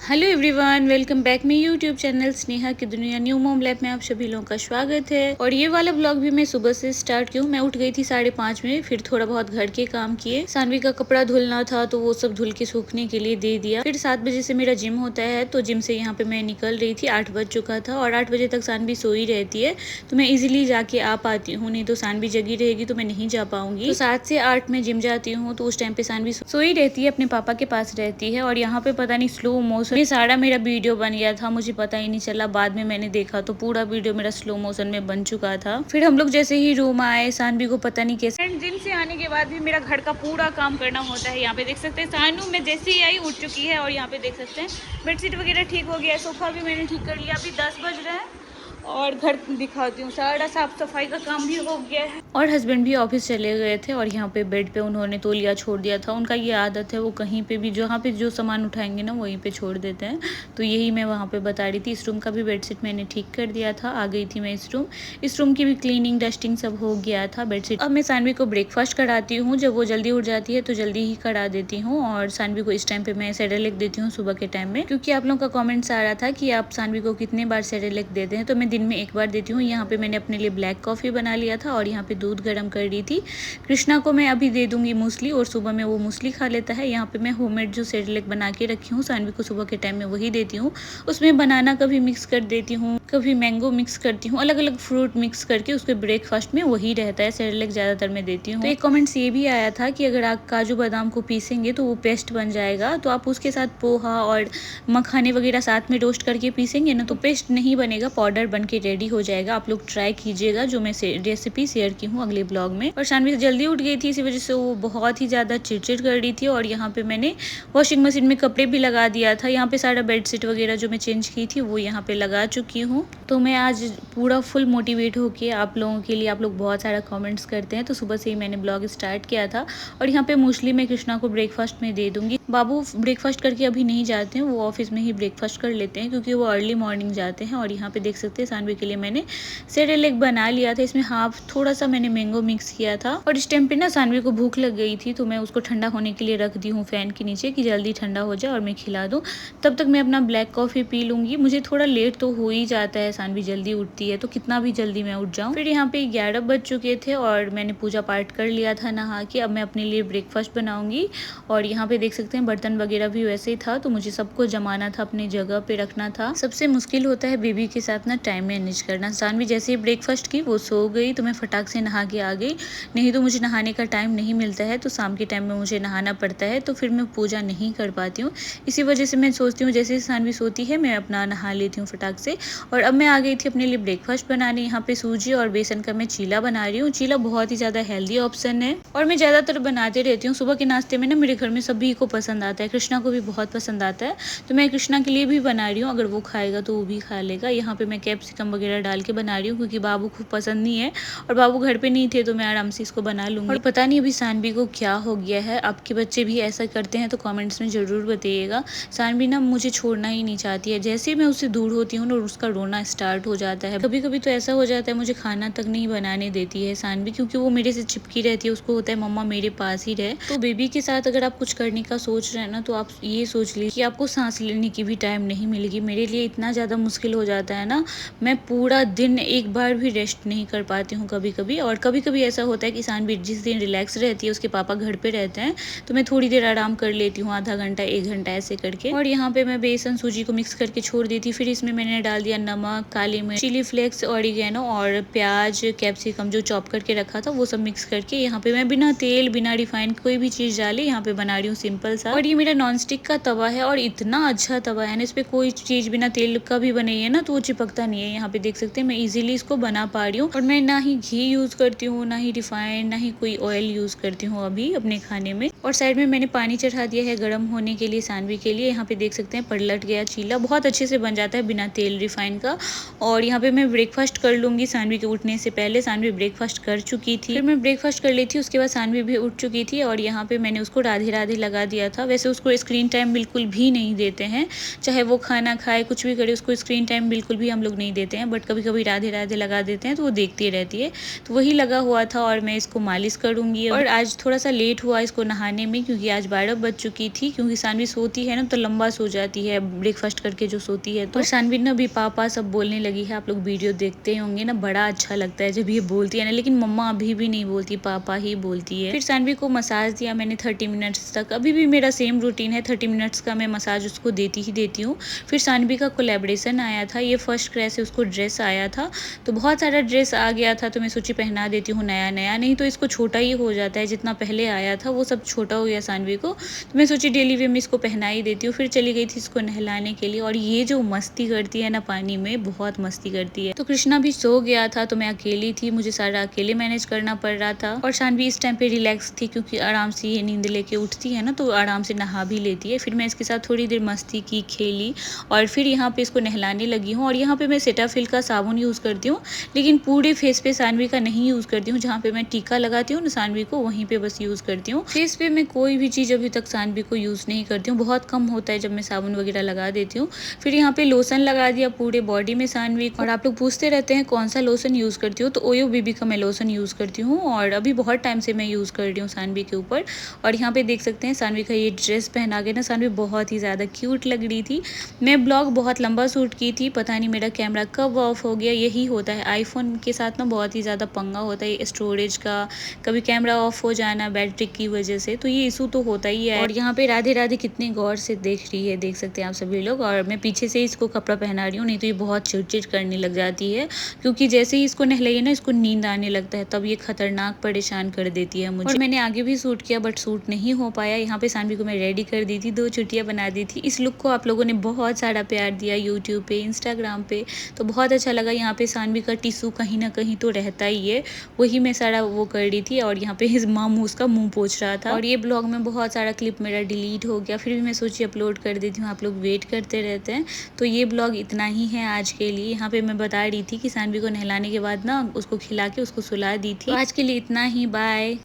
Hello everyone, welcome back my YouTube channel Sneha की दुनिया new mom lab में आप सभी लोगों का स्वागत है। और ये वाला ब्लॉग भी मैं सुबह से स्टार्ट की हूँ। मैं उठ गई थी 5:30 में, फिर थोड़ा बहुत घर के काम किए। सानवी का कपड़ा धुलना था तो वो सब धुल के सूखने के लिए दे दिया। फिर 7 बजे से मेरा जिम होता है तो जिम से यहाँ पे मैं निकल रही थी। 8 बज चुका था और 8 बजे तक सानवी सोई रहती है तो मैं इजिली जाके आ पाती हूँ, नहीं तो सानवी जगी रहेगी तो मैं नहीं जा पाऊंगी। तो 7 से 8 में जिम जाती हूँ तो उस टाइम पे सानवी सोई रहती है, अपने पापा के पास रहती है। और यहाँ पे पता नहीं स्लो मोशन में सारा मेरा वीडियो बन गया था, मुझे पता ही नहीं चला। बाद में मैंने देखा तो पूरा वीडियो मेरा स्लो मोशन में बन चुका था। फिर हम लोग जैसे ही रूम आए, सानवी को पता नहीं कैसे जिम से आने के बाद भी मेरा घर का पूरा काम करना होता है। यहाँ पे देख सकते हैं सानू मैं जैसे ही आई उठ चुकी है। और यहाँ पे देख सकते हैं बेडशीट वगैरह ठीक हो गया है, सोफा भी मैंने ठीक कर लिया। अभी 10 बज रहे हैं और घर दिखाती हूँ, सारा साफ सफाई का काम भी हो गया है। और हस्बैंड भी ऑफिस चले गए थे और यहाँ पे बेड पे उन्होंने तौलिया छोड़ दिया था। उनका ये आदत है, वो कहीं पे भी जहाँ पे जो सामान उठाएंगे ना वहीं पे छोड़ देते हैं। तो यही मैं वहाँ पे बता रही थी। इस रूम का भी बेडशीट मैंने ठीक कर दिया था। आ गई थी मैं इस रूम की भी क्लीनिंग डस्टिंग सब हो गया था। बेडशीट अब मैं सानवी को ब्रेकफास्ट कराती हूँ। जब वो जल्दी उठ जाती है तो जल्दी ही करा देती हूँ। और सानवी को इस टाइम पे मैं सेरेलैक देती हूँ सुबह के टाइम में, क्योंकि आप लोगों का कॉमेंट्स आ रहा था कि आप सानवी को कितने बार सेरेलैक देते हैं। तो मैं दिन में एक बार देती हूँ। यहाँ पे मैंने अपने लिए ब्लैक कॉफ़ी बना लिया था और यहाँ पे दूध गर्म कर रही थी। कृष्णा को मैं अभी दे दूंगी मूसली और सुबह में वो मूसली खा लेता है। यहाँ पे मैं होममेड जो सेरेलैक बना के रखी हूँ सानवी को सुबह के टाइम में वही देती हूँ। उसमें बनाना कभी मिक्स कर देती हूँ, कभी मैंगो मिक्स करती हूँ, अलग अलग फ्रूट मिक्स करके उसके ब्रेकफास्ट में वही रहता है। सेरेलैक ज़्यादातर मैं देती हूँ। तो एक कमेंट्स ये भी आया था कि अगर आप काजू बादाम को पीसेंगे तो वो पेस्ट बन जाएगा, तो आप उसके साथ पोहा और मखाने वगैरह साथ में रोस्ट करके पीसेंगे ना तो पेस्ट नहीं बनेगा, पाउडर बन के रेडी हो जाएगा। आप लोग ट्राई कीजिएगा, जो मैं रेसिपी शेयर की हूँ अगले ब्लॉग में। और सानवी जल्दी उठ गई थी, इसी वजह से वो बहुत ही ज़्यादा चिड़चिड़ कर रही थी। और यहाँ पे मैंने वॉशिंग मशीन में कपड़े भी लगा दिया था। यहाँ पे सारा बेडशीट वगैरह जो मैं चेंज की थी वो यहाँ पे लगा चुकी हूँ। तो मैं आज पूरा फुल मोटिवेट होके आप लोगों के लिए, आप लोग बहुत सारा कमेंट्स करते हैं तो सुबह से ही मैंने ब्लॉग स्टार्ट किया था। और यहाँ पे मूसली मैं कृष्णा को ब्रेकफास्ट में दे दूंगी। बाबू ब्रेकफास्ट करके अभी नहीं जाते हैं, वो ऑफिस में ही ब्रेकफास्ट कर लेते हैं क्योंकि वो अर्ली मॉर्निंग जाते हैं। और यहाँ पे देख सकते हैं सानवी के लिए मैंने सेरेलैक बना लिया था। इसमें हाफ थोड़ा सा मैंने मैंगो मिक्स किया था। और इस टाइम पे ना सानवी को भूख लग गई थी तो मैं उसको ठंडा होने के लिए रख दी हूँ फैन के नीचे कि जल्दी ठंडा हो जाए और मैं खिला दूँ। तब तक मैं अपना ब्लैक कॉफ़ी पी लूँगी। मुझे थोड़ा लेट तो हो ही जाता है, सानवी जल्दी उठती है तो कितना भी जल्दी मैं उठ जाऊँ। फिर यहाँ पे 11 बज चुके थे और मैंने पूजा पाठ कर लिया था नहा के। अब मैं अपने लिए ब्रेकफास्ट बनाऊँगी। और यहाँ पे देख सकते हैं बर्तन वगैरह भी वैसे ही था तो मुझे सबको जमाना था, अपनी जगह पे रखना था। सबसे मुश्किल होता है बेबी के साथ ना टाइम मैनेज करना। सानवी जैसे ही ब्रेकफास्ट की वो सो गई तो मैं फटाक से नहा के आ गई। नहीं तो मुझे नहाने का टाइम नहीं मिलता है, तो शाम के टाइम में मुझे नहाना पड़ता है तो फिर मैं पूजा नहीं कर पाती हूँ। इसी वजह से मैं सोचती हूँ जैसे सानवी सोती है मैं अपना नहा लेती हूँ फटाक से। और अब मैं आ गई थी अपने लिए ब्रेकफास्ट बनाने। यहाँ पे सूजी और बेसन का मैं चीला बना रही हूँ। चीला बहुत ही ज़्यादा हेल्दी ऑप्शन है और मैं ज़्यादातर बनाते रहती हूँ। सुबह के नाश्ते में ना मेरे घर में सभी को पसंद आता है, कृष्णा को भी बहुत पसंद आता है तो मैं कृष्णा के लिए भी बना रही हूँ। अगर वो खाएगा तो वो भी खा लेगा। यहाँ पे मैं कैप्सिकम वगैरह डाल के बना रही हूँ क्योंकि बाबू को पसंद नहीं है और बाबू घर पे नहीं थे तो मैं आराम से इसको बना लूँगी। और पता नहीं अभी सानवी को क्या हो गया है। आपके बच्चे भी ऐसा करते हैं तो कमेंट्स में ज़रूर बताइएगा। सानवी ना मुझे छोड़ना ही नहीं चाहती है। जैसे ही मैं उससे दूर होती हूँ ना उसका रोना स्टार्ट हो जाता है। कभी कभी तो ऐसा हो जाता है मुझे खाना तक नहीं बनाने देती है सानवी, क्योंकि वो मेरे से चिपकी रहती है। उसको होता है मम्मा मेरे पास ही रहे। तो बेबी के साथ अगर आप कुछ करने का सोच रहे हैं ना तो आप ये सोच लीजिए कि आपको सांस लेने की भी टाइम नहीं मिलेगी। मेरे लिए इतना ज़्यादा मुश्किल हो जाता है ना, मैं पूरा दिन एक बार भी रेस्ट नहीं कर पाती हूँ कभी कभी। और कभी कभी ऐसा होता है कि सानवी जिस दिन रिलैक्स रहती है, उसके पापा घर पे रहते हैं तो मैं थोड़ी देर आराम कर लेती हूँ, आधा घंटा 1 घंटा ऐसे करके। और यहाँ पे मैं बेसन सूजी को मिक्स करके छोड़ दी थी। फिर इसमें मैंने डाल दिया नमक, काली मिर्च, चिली फ्लेक्स, ऑरिगेनो और प्याज, कैप्सिकम जो चॉप करके रखा था वो सब मिक्स करके यहाँ पे मैं बिना तेल बिना रिफाइंड कोई भी चीज़ डाले यहाँ पे बना रही हूँ सिंपल सा। और ये मेरा नॉन स्टिक का तवा है और इतना अच्छा तवा है ना, इस पर कोई चीज़ बिना तेल का भी बनाई है ना तो वो चिपकता नहीं है। यहाँ पे देख सकते हैं मैं इजीली इसको बना पा रही हूँ। और मैं ना ही घी यूज़ करती हूँ, ना ही रिफाइंड, ना ही कोई ऑयल यूज़ करती हूँ अभी अपने खाने में। और साइड में मैंने पानी चढ़ा दिया है गर्म होने के लिए सानवी के लिए। यहाँ पे देख सकते हैं पलट गया चीला, बहुत अच्छे से बन जाता है बिना तेल रिफाइंड का। और यहाँ पे मैं ब्रेकफास्ट कर लूँगी सानवी के उठने से पहले। सानवी ब्रेकफास्ट कर चुकी थी, फिर मैं ब्रेकफास्ट कर ली थी, उसके बाद सानवी भी उठ चुकी थी। और यहाँ पे मैंने उसको राधे राधे लगा दिया था। वैसे उसको स्क्रीन टाइम बिल्कुल भी नहीं देते हैं, चाहे वो खाना खाए कुछ भी करे, उसको स्क्रीन टाइम बिल्कुल भी हम लोग नहीं नहीं देते हैं, बट कभी कभी राधे राधे लगा देते हैं तो वो देखती रहती है। तो वही लगा हुआ था और मैं इसको मालिश करूंगी। और आज थोड़ा सा लेट हुआ इसको नहाने में, क्योंकि आज 12 बज चुकी थी। क्योंकि सानवी सोती है ना तो लंबा सो जाती है, ब्रेकफास्ट करके जो सोती है। तो सानवी ना भी पापा सब बोलने लगी है। आप लोग वीडियो देखते होंगे ना, बड़ा अच्छा लगता है जब ये बोलती है ना, लेकिन मम्मा अभी भी नहीं बोलती, पापा ही बोलती है। फिर सानवी को मसाज दिया मैंने 30 मिनट्स तक। अभी भी मेरा सेम रूटीन है, 30 मिनट्स का मैं मसाज उसको देती ही देती हूँ। फिर सानवी का कोलैबोरेशन आया था, ये फर्स्ट क्रय से उसको ड्रेस आया था। तो बहुत सारा ड्रेस आ गया था, तो मैं सोची पहना देती हूँ नया नया, नहीं तो इसको छोटा ही हो जाता है। जितना पहले आया था वो सब छोटा हो गया सानवी को, तो मैं सोची डेली वेयर में इसको पहना ही देती हूँ। फिर चली गई थी इसको नहलाने के लिए। और ये जो मस्ती करती है ना पानी में, बहुत मस्ती करती है। तो कृष्णा भी सो गया था, तो मैं अकेली थी, मुझे सारा अकेले मैनेज करना पड़ रहा था। और सानवी इस टाइम पे रिलैक्स थी, क्योंकि आराम से ये नींद लेके उठती है ना तो आराम से नहा भी लेती है। फिर मैं इसके साथ थोड़ी देर मस्ती की, खेली, और फिर यहाँ पे इसको नहलाने लगी हूँ। और यहाँ पे मैं सेटाफिल का साबुन यूज़ करती हूँ, लेकिन पूरे फेस पे सानवी का नहीं यूज़ करती हूँ। जहाँ पे मैं टीका लगाती हूँ ना सानवी को, वहीं पे बस यूज़ करती हूँ। फेस पे मैं कोई भी चीज़ अभी तक सानवी को यूज़ नहीं करती हूँ, बहुत कम होता है जब मैं साबुन वगैरह लगा देती हूँ। फिर यहाँ पे लोशन लगा दिया पूरे बॉडी में सानवी को। और आप लोग पूछते रहते हैं कौन सा लोशन यूज़ करती हूँ, तो ओयो बेबी का मैं लोशन यूज़ करती हूँ, और अभी बहुत टाइम से मैं यूज़ कर रही हूँ सानवी के ऊपर। और यहाँ पे देख सकते हैं सानवी का ये ड्रेस पहना के ना सानवी बहुत ही ज़्यादा क्यूट लग रही थी। मैं ब्लॉग बहुत लंबा शूट की थी, पता नहीं मेरा कैमरा कब ऑफ हो गया। यही होता है आईफोन के साथ ना, बहुत ही ज़्यादा पंगा होता है स्टोरेज का, कभी कैमरा ऑफ हो जाना बैटरी की वजह से, तो ये इशू तो होता ही है। और यहाँ पे राधे राधे कितने गौर से देख रही है, देख सकते हैं आप सभी लोग। और मैं पीछे से इसको कपड़ा पहना रही हूँ, नहीं तो ये बहुत चिड़चिड़ करने लग जाती है, क्योंकि जैसे ही इसको नहलाइए ना इसको नींद आने लगता है, तब ये खतरनाक परेशान कर देती है मुझे। और मैंने आगे भी शूट किया बट शूट नहीं हो पाया। यहाँ पे सानवी को मैं रेडी कर दी थी, 2 चुटियाँ बना दी थी। इस लुक को आप लोगों ने बहुत सारा प्यार दिया यूट्यूब पे, इंस्टाग्राम पे, तो बहुत अच्छा लगा। यहाँ पे सानवी का टिश्यू कहीं ना कहीं तो रहता ही है, वही मैं सारा वो कर रही थी। और यहाँ पे इस मामू उसका मुंह पोंछ रहा था। और ये ब्लॉग में बहुत सारा क्लिप मेरा डिलीट हो गया, फिर भी मैं सोची अपलोड कर देती हूँ, आप लोग वेट करते रहते हैं। तो ये ब्लॉग इतना ही है आज के लिए। यहाँ पे मैं बता रही थी कि सानवी को नहलाने के बाद ना उसको खिला के उसको सुला दी थी। तो आज के लिए इतना ही, बाय।